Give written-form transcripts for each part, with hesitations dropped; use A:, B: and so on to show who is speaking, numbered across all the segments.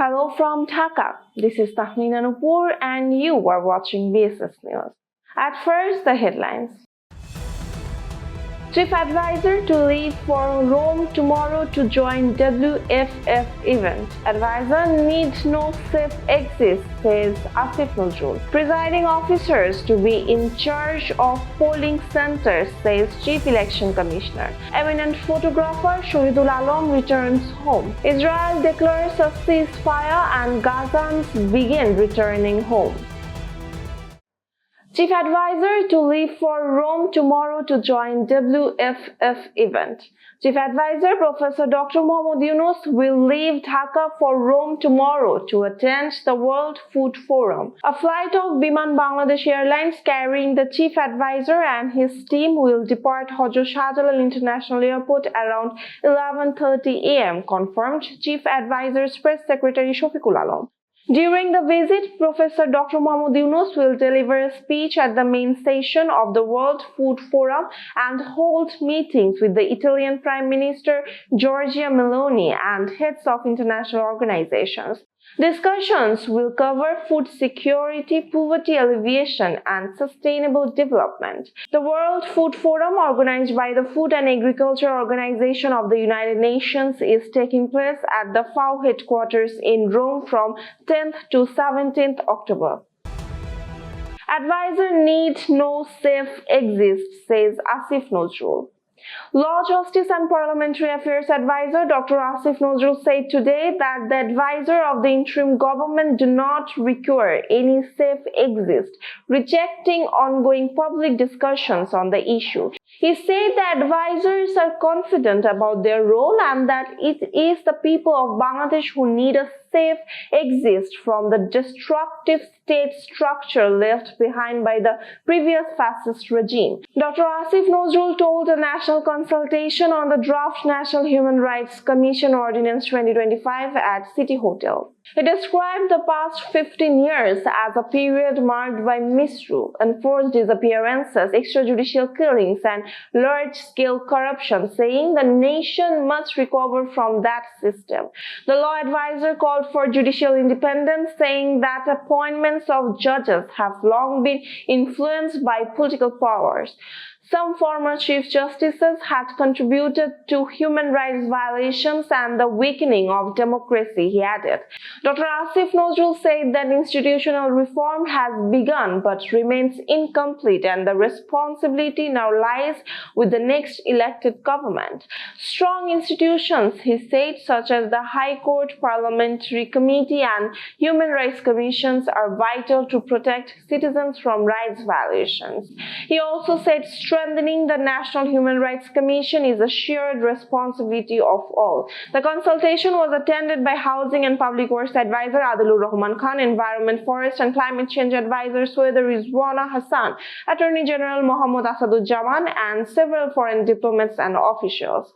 A: Hello from Dhaka. This is Tahmeen Anupur and you are watching BSS News. At first, the headlines. Chief Advisor to leave for Rome tomorrow to join WFF event. Advisor needs no safe exit, says Asif Nazrul. Presiding officers to be in charge of polling centers, says Chief Election Commissioner. Eminent photographer Shahidul returns home. Israel declares a ceasefire and Gazans begin returning home. Chief Advisor to leave for Rome tomorrow to join WFF event. Chief Advisor Professor Dr. Muhammad Yunus will leave Dhaka for Rome tomorrow to attend the World Food Forum. A flight of Biman Bangladesh Airlines carrying the Chief Advisor and his team will depart Shahidul International Airport around 11:30 am, confirmed Chief Advisor's Press Secretary Shafiqul Alam. During the visit, Professor Dr. Muhammad Yunus will deliver a speech at the main session of the World Food Forum and hold meetings with the Italian Prime Minister Giorgia Meloni and heads of international organizations. Discussions will cover food security, poverty alleviation, and sustainable development. The World Food Forum, organized by the Food and Agriculture Organization of the United Nations, is taking place at the FAO Headquarters in Rome from 10th to 17th October. Advisor needs no safe exit, says Asif Nazrul. Law, Justice and Parliamentary Affairs Advisor Dr. Asif Nazrul said today that the advisor of the interim government do not require any safe exit, rejecting ongoing public discussions on the issue. He said the advisors are confident about their role and that it is the people of Bangladesh who need a safe exit from the destructive state structure left behind by the previous fascist regime. Dr. Asif Nazrul told a national consultation on the draft National Human Rights Commission Ordinance 2025 at City Hotel. He described the past 15 years as a period marked by misrule, enforced disappearances, extrajudicial killings, and large-scale corruption, saying the nation must recover from that system. The law advisor called for judicial independence, saying that appointments of judges have long been influenced by political powers. Some former Chief Justices had contributed to human rights violations and the weakening of democracy, he added. Dr. Asif Nazrul said that institutional reform has begun but remains incomplete and the responsibility now lies with the next elected government. Strong institutions, he said, such as the High Court, Parliamentary Committee and Human Rights Commissions are vital to protect citizens from rights violations. He also said strengthening the National Human Rights Commission is a shared responsibility of all. The consultation was attended by Housing and Public Works Advisor Adilur Rahman Khan, Environment, Forest and Climate Change Advisor Soeda Rizwana Hassan, Attorney General Mohammad Asaduzzaman and several foreign diplomats and officials.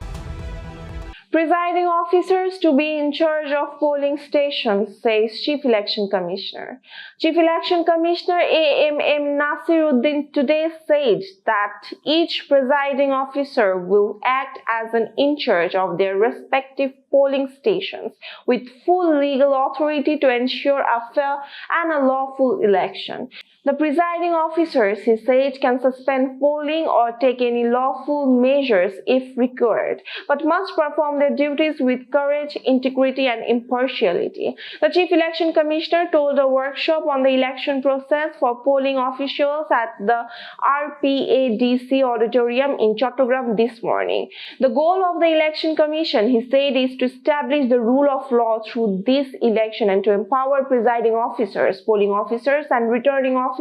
A: Presiding officers to be in charge of polling stations, says Chief Election Commissioner. Chief Election Commissioner AMM Nasiruddin today said that each presiding officer will act as an in charge of their respective polling stations with full legal authority to ensure a fair and a lawful election. The presiding officers, he said, can suspend polling or take any lawful measures if required, but must perform their duties with courage, integrity and impartiality. The Chief Election Commissioner told a workshop on the election process for polling officials at the RPADC auditorium in Chattogram this morning. The goal of the Election Commission, he said, is to establish the rule of law through this election and to empower presiding officers, polling officers and returning officers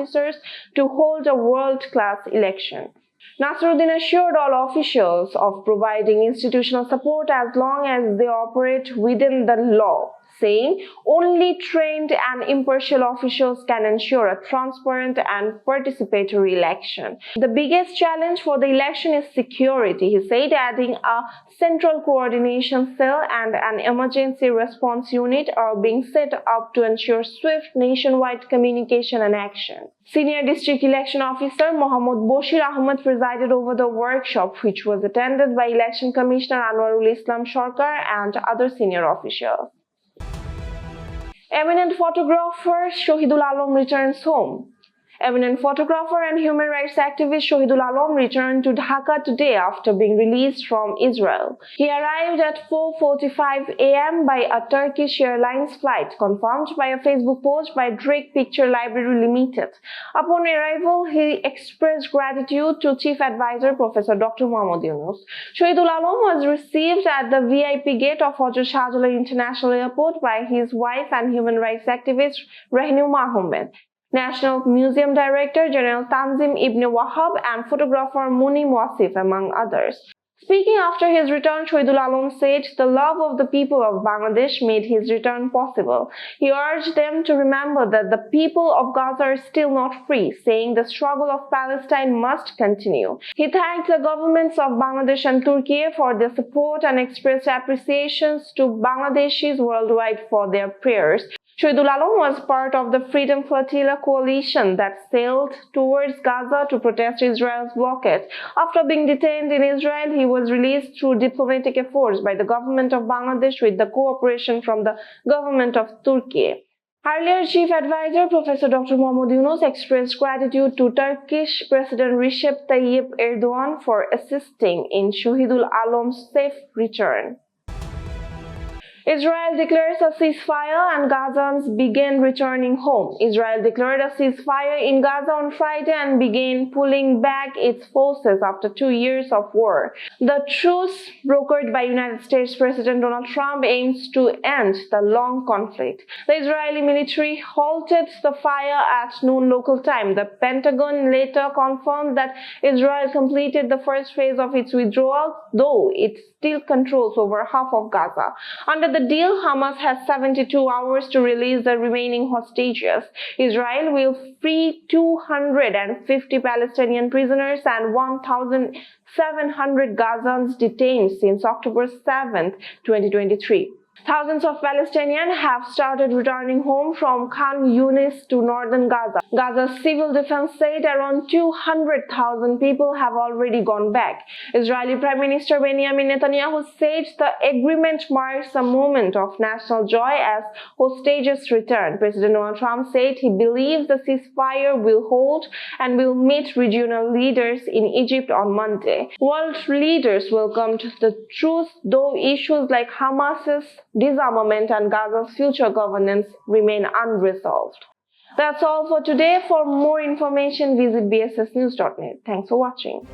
A: to hold a world-class election. Nasiruddin assured all officials of providing institutional support as long as they operate within the law, saying only trained and impartial officials can ensure a transparent and participatory election. The biggest challenge for the election is security, he said, adding a central coordination cell and an emergency response unit are being set up to ensure swift nationwide communication and action. Senior District Election Officer Mohammad Bashir Ahmed presided over the workshop, which was attended by Election Commissioner Anwarul Islam Sarkar and other senior officials. Eminent photographer Shahidul returns home. Eminent photographer and human rights activist Shahidul returned to Dhaka today after being released from Israel. He arrived at 4:45 a.m. by a Turkish Airlines flight, confirmed by a Facebook post by Drake Picture Library Limited. Upon arrival, he expressed gratitude to Chief Adviser Professor Dr. Muhammad Yunus. Shahidul was received at the VIP gate of Shahidul International Airport by his wife and human rights activist Rahinu Mohammed, National Museum Director General Tanzim Ibn Wahab, and photographer Muni Wasif, among others. Speaking after his return, Shahidul said the love of the people of Bangladesh made his return possible. He urged them to remember that the people of Gaza are still not free, saying the struggle of Palestine must continue. He thanked the governments of Bangladesh and Turkey for their support and expressed appreciations to Bangladeshis worldwide for their prayers. Shahidul was part of the Freedom Flotilla coalition that sailed towards Gaza to protest Israel's blockade. After being detained in Israel, he was released through diplomatic efforts by the government of Bangladesh with the cooperation from the government of Turkey. Earlier, Chief Adviser Professor Dr. Muhammad Yunus expressed gratitude to Turkish President Recep Tayyip Erdogan for assisting in Shahidul Alam's safe return. Israel declares a ceasefire and Gazans begin returning home. Israel declared a ceasefire in Gaza on Friday and began pulling back its forces after 2 years of war. The truce brokered by United States President Donald Trump aims to end the long conflict. The Israeli military halted the fire at noon local time. The Pentagon later confirmed that Israel completed the first phase of its withdrawal, though it still controls over half of Gaza. Under the deal, Hamas has 72 hours to release the remaining hostages. Israel will free 250 Palestinian prisoners and 1,700 Gazans detained since October 7, 2023. Thousands of Palestinians have started returning home from Khan Yunis to northern Gaza. Gaza's civil defense said around 200,000 people have already gone back. Israeli Prime Minister Benjamin Netanyahu said the agreement marks a moment of national joy as hostages return. President Donald Trump said he believes the ceasefire will hold and will meet regional leaders in Egypt on Monday. World leaders welcomed the truce, though issues like Hamas's disarmament and Gaza's future governance remain unresolved. That's all for today. For more information, visit bssnews.net. Thanks for watching.